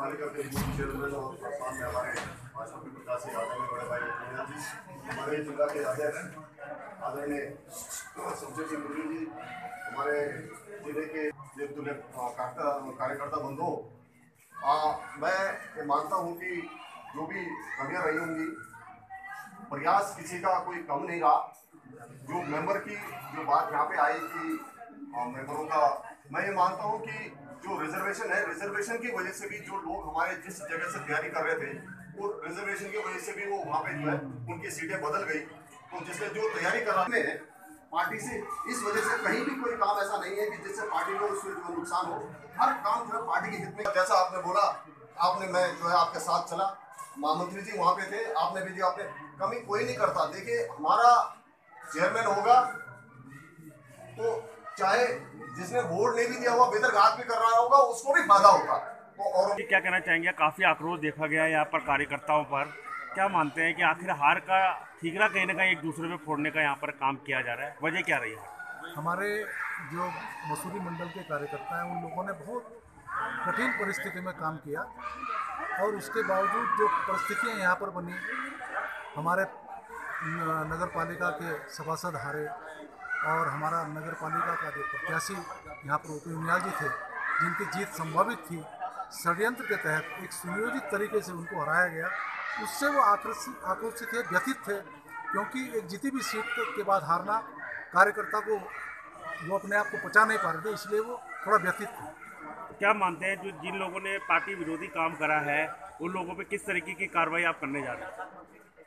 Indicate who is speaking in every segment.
Speaker 1: पालिका के चेयरमैन और सामने हमारे भाजपा के प्रत्याशी आदरणीय बड़े भाई मीना जी, हमारे जिला के अध्यक्ष आदरणीय संजय सिंह गुरु जी, हमारे जिले के कार्यकर्ता बंधुओं, मैं ये मानता हूँ कि जो भी कमियाँ रही होंगी, प्रयास किसी का कोई कम नहीं रहा। जो मेंबर की जो बात यहाँ पे आई कि मेंबरों का, मैं ये मानता हूँ कि जो रिजर्वेशन है, रिजर्वेशन की वजह से भी जो लोग हमारे जिस जगह से तैयारी कर रहे थे, वो रिजर्वेशन की वजह से भी वो वहाँ पे जो है उनकी सीटें बदल गई। तो जिसमें जो तैयारी कर रहे हैं पार्टी से, इस वजह से कहीं भी कोई काम ऐसा नहीं है कि जिससे पार्टी को उसमें जो नुकसान हो। हर काम जो है पार्टी के हित में, जैसा आपने बोला, मैं जो है आपके साथ चला, महामंत्री जी वहाँ पे थे, आपने भी जो आपने कमी कोई नहीं करता। देखिए, हमारा चेयरमैन होगा तो चाहे जिसने वोट नहीं भी दिया हुआ बेदरगाह भी कर रहा होगा, उसको भी फायदा होगा। तो और
Speaker 2: क्या कहना चाहेंगे? काफी आक्रोश देखा गया है यहाँ पर कार्यकर्ताओं पर। क्या मानते हैं कि आखिर हार का ठीकरा कहीं ना कहीं एक दूसरे पे फोड़ने का यहाँ पर काम किया जा रहा है? वजह क्या रही है?
Speaker 3: हमारे जो मसूरी मंडल के कार्यकर्ता हैं, उन लोगों ने बहुत कठिन परिस्थिति में काम किया और उसके बावजूद जो परिस्थितियाँ यहाँ पर बनी, हमारे नगर पालिका के सभासद हारे और हमारा नगर पालिका का जो प्रत्याशी यहाँ पर ओपी उनियाल जी थे, जिनकी जीत संभावित थी, षड्यंत्र के तहत एक सुनियोजित तरीके से उनको हराया गया। उससे वो आक्रोशित थे, व्यथित थे, क्योंकि एक जीती भी सीट के बाद हारना कार्यकर्ता को वो अपने आप को पचा नहीं पा रहे थे, इसलिए वो थोड़ा व्यथित थे।
Speaker 2: क्या मानते हैं जो जिन लोगों ने पार्टी विरोधी काम करा है, उन लोगों पे किस तरीके की कार्रवाई आप करने जा रहे हैं?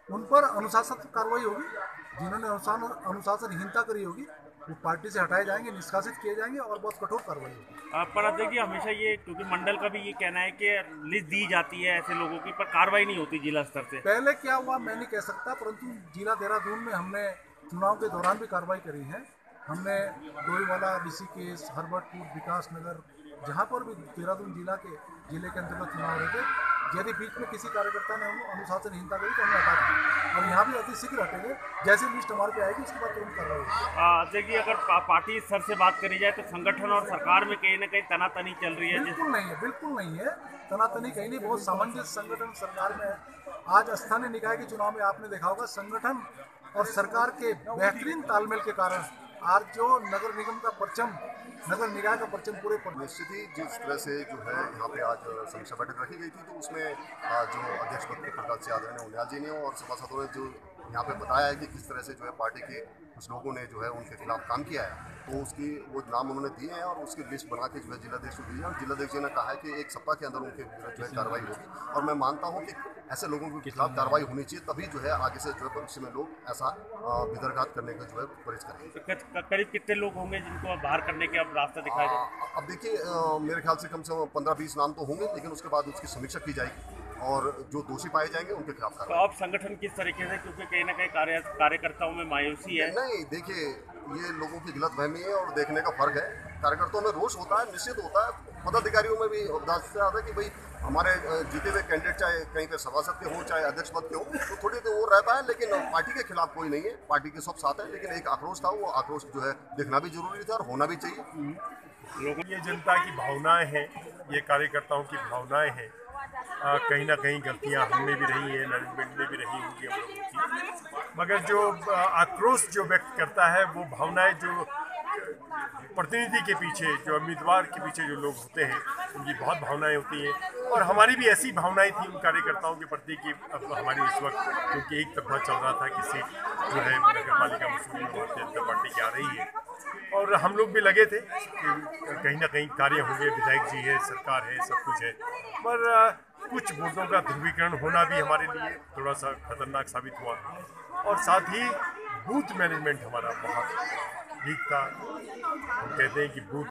Speaker 3: उन पर अनुशासन कार्रवाई होगी। जिन्होंने अनुशासनहीनता करी होगी वो पार्टी से हटाए जाएंगे, निष्कासित किए जाएंगे और बहुत कठोर कार्रवाई होगी।
Speaker 2: पर अध्यक्ष जी, हमेशा ये, क्योंकि मंडल का भी ये कहना है कि लिस्ट दी जाती है ऐसे लोगों की, पर कार्रवाई नहीं होती जिला स्तर से।
Speaker 3: पहले क्या हुआ मैं नहीं कह सकता, परंतु जिला देहरादून में हमने चुनाव के दौरान भी कार्रवाई करी है। हमने डोईवाला, ऋषिकेश, हरबटपुर, विकास नगर, जहाँ पर भी देहरादून जिले के अंतर्गत चुनाव हो रहे थे, यदि बीच में किसी कार्यकर्ता ने अनुशासनहीनता करी तो हमने हटा दी और यहाँ भी अति शीघ्र हटेंगे। जैसे लिस्ट हमारे पे आएगी उसके बाद तुरंत कार्रवाई होगी।
Speaker 2: देखिए, अगर पार्टी स्तर से बात करी जाए तो संगठन और सरकार में कहीं ना कहीं तनातनी चल रही है।
Speaker 3: बिल्कुल नहीं है तनातनी कहीं नहीं, बहुत सामंजस्य संगठन सरकार में है। आज स्थानीय निकाय के चुनाव में आपने देखा होगा, संगठन और सरकार के बेहतरीन तालमेल के कारण आज जो नगर निगम का परचम, नगर निकाय का परचम पूरे पर
Speaker 1: निश्चित ही जिस तरह से जो है यहाँ पे आज समीक्षा बैठक रखी गई थी, तो उसमें जो अध्यक्ष पद के प्रत्याशी आदरणीय उनियाल जी ने और सभासदों ने जो यहाँ पे बताया है कि किस तरह से जो है पार्टी के कुछ लोगों ने जो है उनके खिलाफ काम किया है, तो उसकी वो नाम उन्होंने दिए हैं और उसकी लिस्ट बना के जो है जिलाध्यक्ष को दी है और जिलाध्यक्ष जी ने कहा है कि 1 सप्ताह के अंदर उनके जो है कार्रवाई होगी। और मैं मानता हूँ कि ऐसे लोगों के खिलाफ कार्रवाई होनी चाहिए, तभी जो है आगे से जो है भविष्य में लोग ऐसा बेदरगाह करने का जो है प्रयास करेंगे।
Speaker 2: करीब कितने लोग होंगे जिनको बाहर करने के अब रास्ता दिखाया जाए?
Speaker 1: अब देखिए, मेरे ख्याल से कम 15-20 नाम तो होंगे, लेकिन उसके बाद उसकी समीक्षा की जाएगी और जो दोषी पाए जाएंगे उनके खिलाफ कार्रवाई।
Speaker 2: तो अब संगठन किस तरीके से, क्योंकि कहीं ना कहीं कार्यकर्ताओं में मायूसी है?
Speaker 1: नहीं, देखिए, ये लोगों की गलतफहमी है और देखने का फर्क है। कार्यकर्ताओं में रोष होता है, निश्चित होता है, पदाधिकारियों में भी उदास से आता है कि भाई हमारे जीते हुए कैंडिडेट चाहे कहीं पे सभासद के हों चाहे अध्यक्ष पद के हों, तो थोड़ी तो वो रहता है, लेकिन पार्टी के खिलाफ कोई नहीं है, पार्टी के सब साथ है। लेकिन एक आक्रोश था, वो आक्रोश जो है देखना भी जरूरी था और होना भी चाहिए।
Speaker 4: ये जनता की भावनाएं हैं, ये कार्यकर्ताओं की भावनाएं हैं। कहीं ना कहीं गलतियां हमने भी रही है, मैनेजमेंट में भी रही होंगी हम लोगों की, मगर जो आक्रोश जो व्यक्त करता है वो भावनाएं जो प्रतिनिधि के पीछे, जो उम्मीदवार के पीछे जो लोग होते हैं, उनकी बहुत भावनाएं होती हैं और हमारी भी ऐसी भावनाएं थी उन कार्यकर्ताओं के प्रति कि अब हमारी इस वक्त, क्योंकि एक तरफा चल रहा था कि सीट जो है नगर पालिका मसूरी में भारतीय जनता पार्टी की आ रही है और हम लोग भी लगे थे कि कहीं ना कहीं कार्य होंगे, विधायक जी है, सरकार है, सब कुछ है, पर कुछ वोटों का ध्रुवीकरण होना भी हमारे लिए थोड़ा सा खतरनाक साबित हुआ और साथ ही बूथ मैनेजमेंट हमारा बहुत ठीक था। हम कहते हैं कि बूथ